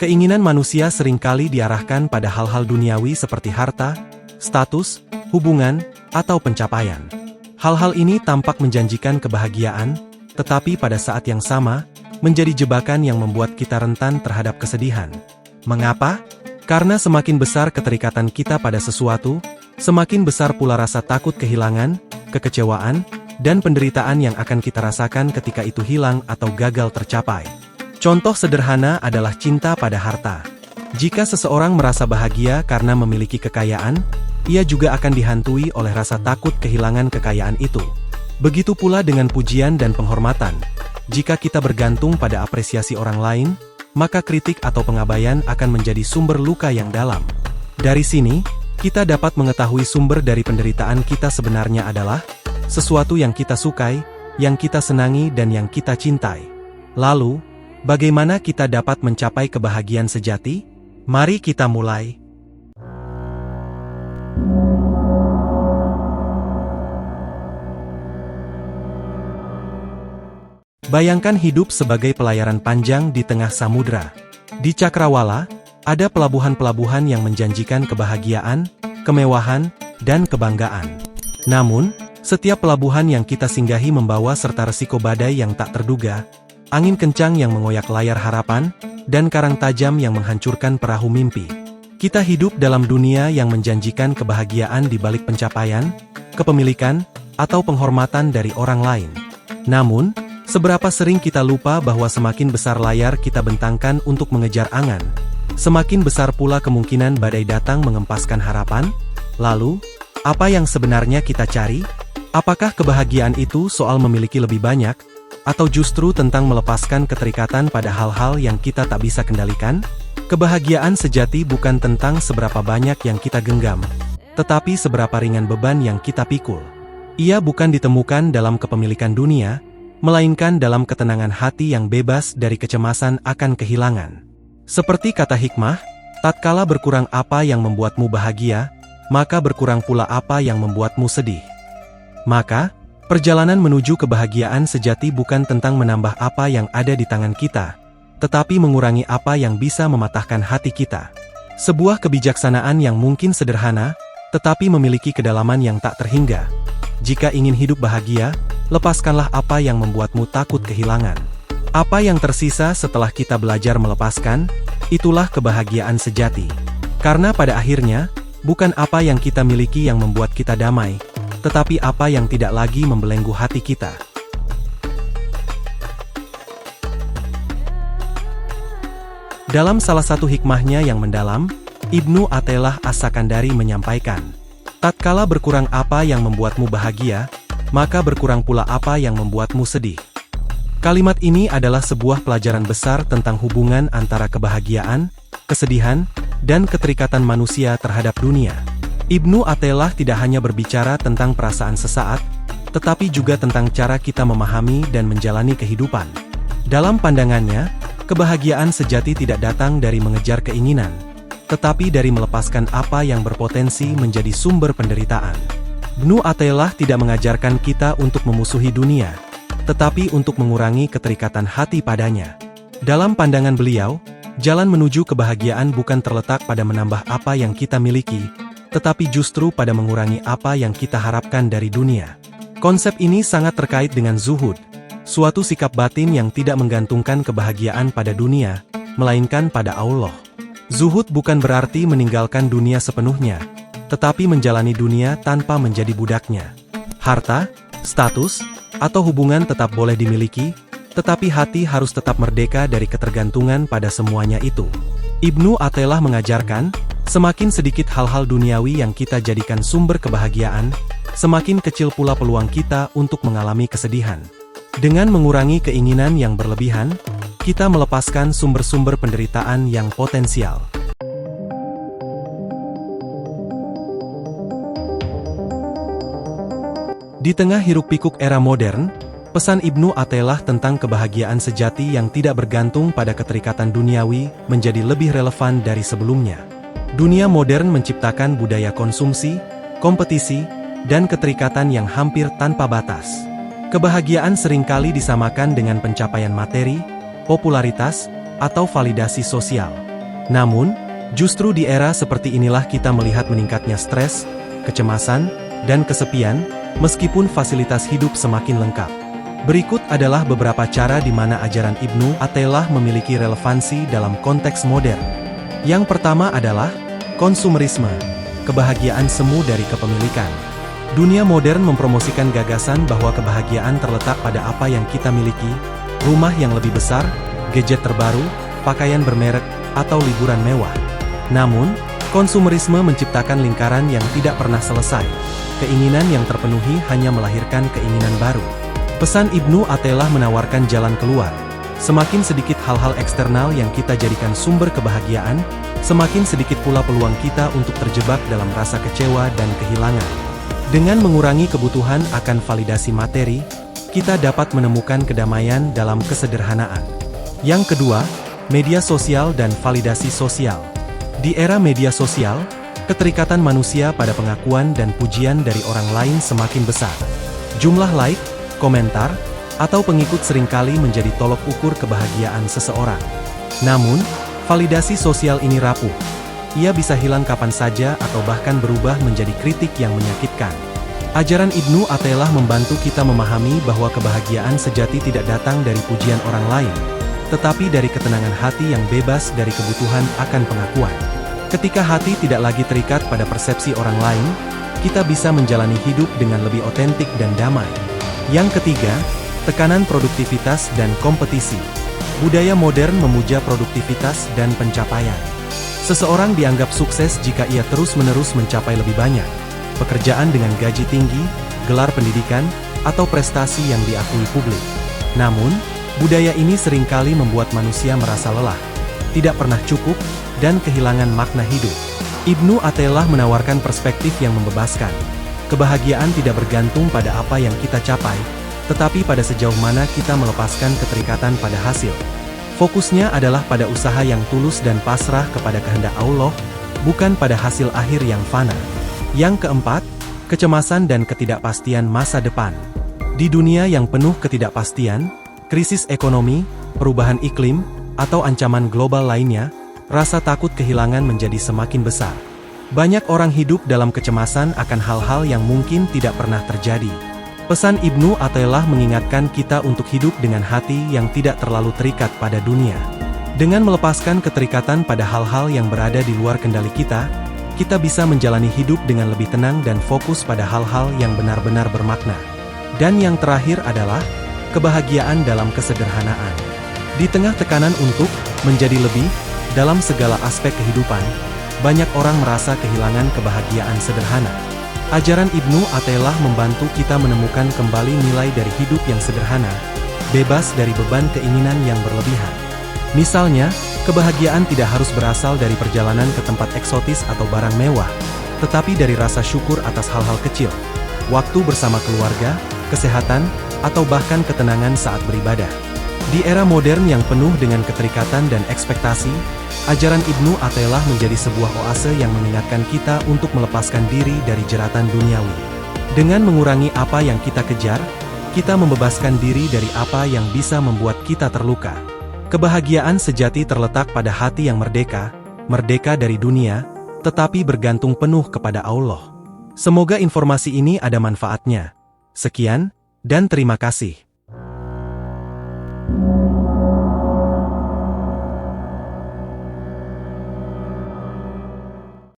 Keinginan manusia seringkali diarahkan pada hal-hal duniawi seperti harta, status, hubungan, atau pencapaian. Hal-hal ini tampak menjanjikan kebahagiaan, tetapi pada saat yang sama, menjadi jebakan yang membuat kita rentan terhadap kesedihan. Mengapa? Karena semakin besar keterikatan kita pada sesuatu, semakin besar pula rasa takut kehilangan, kekecewaan, dan penderitaan yang akan kita rasakan ketika itu hilang atau gagal tercapai. Contoh sederhana adalah cinta pada harta. Jika seseorang merasa bahagia karena memiliki kekayaan, ia juga akan dihantui oleh rasa takut kehilangan kekayaan itu. Begitu pula dengan pujian dan penghormatan. Jika kita bergantung pada apresiasi orang lain, maka kritik atau pengabaian akan menjadi sumber luka yang dalam. Dari sini, kita dapat mengetahui sumber dari penderitaan kita sebenarnya adalah sesuatu yang kita sukai, yang kita senangi dan yang kita cintai. Lalu, bagaimana kita dapat mencapai kebahagiaan sejati? Mari kita mulai. Bayangkan hidup sebagai pelayaran panjang di tengah samudra. Di Cakrawala, ada pelabuhan-pelabuhan yang menjanjikan kebahagiaan, kemewahan, dan kebanggaan. Namun, setiap pelabuhan yang kita singgahi membawa serta resiko badai yang tak terduga, angin kencang yang mengoyak layar harapan, dan karang tajam yang menghancurkan perahu mimpi. Kita hidup dalam dunia yang menjanjikan kebahagiaan di balik pencapaian, kepemilikan, atau penghormatan dari orang lain. Namun, seberapa sering kita lupa bahwa semakin besar layar kita bentangkan untuk mengejar angan, semakin besar pula kemungkinan badai datang mengempaskan harapan? Lalu, apa yang sebenarnya kita cari? Apakah kebahagiaan itu soal memiliki lebih banyak, atau justru tentang melepaskan keterikatan pada hal-hal yang kita tak bisa kendalikan? Kebahagiaan sejati bukan tentang seberapa banyak yang kita genggam, tetapi seberapa ringan beban yang kita pikul. Ia bukan ditemukan dalam kepemilikan dunia, melainkan dalam ketenangan hati yang bebas dari kecemasan akan kehilangan. Seperti kata hikmah, tatkala berkurang apa yang membuatmu bahagia, maka berkurang pula apa yang membuatmu sedih. Maka, perjalanan menuju kebahagiaan sejati bukan tentang menambah apa yang ada di tangan kita, tetapi mengurangi apa yang bisa mematahkan hati kita. Sebuah kebijaksanaan yang mungkin sederhana, tetapi memiliki kedalaman yang tak terhingga. Jika ingin hidup bahagia, lepaskanlah apa yang membuatmu takut kehilangan. Apa yang tersisa setelah kita belajar melepaskan, itulah kebahagiaan sejati. Karena pada akhirnya, bukan apa yang kita miliki yang membuat kita damai, tetapi apa yang tidak lagi membelenggu hati kita. Dalam salah satu hikmahnya yang mendalam, Ibnu Athaillah As-Sakandari menyampaikan, tatkala berkurang apa yang membuatmu bahagia, maka berkurang pula apa yang membuatmu sedih. Kalimat ini adalah sebuah pelajaran besar tentang hubungan antara kebahagiaan, kesedihan, dan keterikatan manusia terhadap dunia. Ibnu Athaillah tidak hanya berbicara tentang perasaan sesaat, tetapi juga tentang cara kita memahami dan menjalani kehidupan. Dalam pandangannya, kebahagiaan sejati tidak datang dari mengejar keinginan, tetapi dari melepaskan apa yang berpotensi menjadi sumber penderitaan. Ibnu Athaillah tidak mengajarkan kita untuk memusuhi dunia, tetapi untuk mengurangi keterikatan hati padanya. Dalam pandangan beliau, jalan menuju kebahagiaan bukan terletak pada menambah apa yang kita miliki, tetapi justru pada mengurangi apa yang kita harapkan dari dunia. Konsep ini sangat terkait dengan zuhud, suatu sikap batin yang tidak menggantungkan kebahagiaan pada dunia, melainkan pada Allah. Zuhud bukan berarti meninggalkan dunia sepenuhnya, tetapi menjalani dunia tanpa menjadi budaknya. Harta, status, atau hubungan tetap boleh dimiliki, tetapi hati harus tetap merdeka dari ketergantungan pada semuanya itu. Ibnu Athaillah mengajarkan, semakin sedikit hal-hal duniawi yang kita jadikan sumber kebahagiaan, semakin kecil pula peluang kita untuk mengalami kesedihan. Dengan mengurangi keinginan yang berlebihan, kita melepaskan sumber-sumber penderitaan yang potensial. Di tengah hiruk-pikuk era modern, pesan Ibnu Athaillah tentang kebahagiaan sejati yang tidak bergantung pada keterikatan duniawi menjadi lebih relevan dari sebelumnya. Dunia modern menciptakan budaya konsumsi, kompetisi, dan keterikatan yang hampir tanpa batas. Kebahagiaan seringkali disamakan dengan pencapaian materi, popularitas, atau validasi sosial. Namun, justru di era seperti inilah kita melihat meningkatnya stres, kecemasan, dan kesepian, meskipun fasilitas hidup semakin lengkap. Berikut adalah beberapa cara di mana ajaran Ibnu Athaillah memiliki relevansi dalam konteks modern. Yang pertama adalah konsumerisme, kebahagiaan semu dari kepemilikan. Dunia modern mempromosikan gagasan bahwa kebahagiaan terletak pada apa yang kita miliki, rumah yang lebih besar, gadget terbaru, pakaian bermerek, atau liburan mewah. Namun, konsumerisme menciptakan lingkaran yang tidak pernah selesai. Keinginan yang terpenuhi hanya melahirkan keinginan baru. Pesan Ibnu Athaillah menawarkan jalan keluar. Semakin sedikit hal-hal eksternal yang kita jadikan sumber kebahagiaan, semakin sedikit pula peluang kita untuk terjebak dalam rasa kecewa dan kehilangan. Dengan mengurangi kebutuhan akan validasi materi, kita dapat menemukan kedamaian dalam kesederhanaan. Yang kedua, media sosial dan validasi sosial. Di era media sosial, keterikatan manusia pada pengakuan dan pujian dari orang lain semakin besar. Jumlah like, komentar, atau pengikut seringkali menjadi tolok ukur kebahagiaan seseorang. Namun, validasi sosial ini rapuh. Ia bisa hilang kapan saja atau bahkan berubah menjadi kritik yang menyakitkan. Ajaran Ibnu Athaillah membantu kita memahami bahwa kebahagiaan sejati tidak datang dari pujian orang lain, tetapi dari ketenangan hati yang bebas dari kebutuhan akan pengakuan. Ketika hati tidak lagi terikat pada persepsi orang lain, kita bisa menjalani hidup dengan lebih otentik dan damai. Yang ketiga, tekanan produktivitas dan kompetisi. Budaya modern memuja produktivitas dan pencapaian. Seseorang dianggap sukses jika ia terus-menerus mencapai lebih banyak pekerjaan dengan gaji tinggi, gelar pendidikan, atau prestasi yang diakui publik. Namun, budaya ini seringkali membuat manusia merasa lelah, tidak pernah cukup, dan kehilangan makna hidup. Ibnu Athaillah menawarkan perspektif yang membebaskan. Kebahagiaan tidak bergantung pada apa yang kita capai, tetapi pada sejauh mana kita melepaskan keterikatan pada hasil. Fokusnya adalah pada usaha yang tulus dan pasrah kepada kehendak Allah, bukan pada hasil akhir yang fana. Yang keempat, kecemasan dan ketidakpastian masa depan. Di dunia yang penuh ketidakpastian, krisis ekonomi, perubahan iklim, atau ancaman global lainnya, rasa takut kehilangan menjadi semakin besar. Banyak orang hidup dalam kecemasan akan hal-hal yang mungkin tidak pernah terjadi. Pesan Ibnu Athaillah mengingatkan kita untuk hidup dengan hati yang tidak terlalu terikat pada dunia. Dengan melepaskan keterikatan pada hal-hal yang berada di luar kendali kita bisa menjalani hidup dengan lebih tenang dan fokus pada hal-hal yang benar-benar bermakna. Dan yang terakhir adalah kebahagiaan dalam kesederhanaan. Di tengah tekanan untuk menjadi lebih dalam segala aspek kehidupan, banyak orang merasa kehilangan kebahagiaan sederhana. Ajaran Ibnu Athaillah membantu kita menemukan kembali nilai dari hidup yang sederhana, bebas dari beban keinginan yang berlebihan. Misalnya, kebahagiaan tidak harus berasal dari perjalanan ke tempat eksotis atau barang mewah, tetapi dari rasa syukur atas hal-hal kecil, waktu bersama keluarga, kesehatan, atau bahkan ketenangan saat beribadah. Di era modern yang penuh dengan keterikatan dan ekspektasi, ajaran Ibnu Athaillah menjadi sebuah oase yang mengingatkan kita untuk melepaskan diri dari jeratan duniawi. Dengan mengurangi apa yang kita kejar, kita membebaskan diri dari apa yang bisa membuat kita terluka. Kebahagiaan sejati terletak pada hati yang merdeka, merdeka dari dunia, tetapi bergantung penuh kepada Allah. Semoga informasi ini ada manfaatnya. Sekian, dan terima kasih.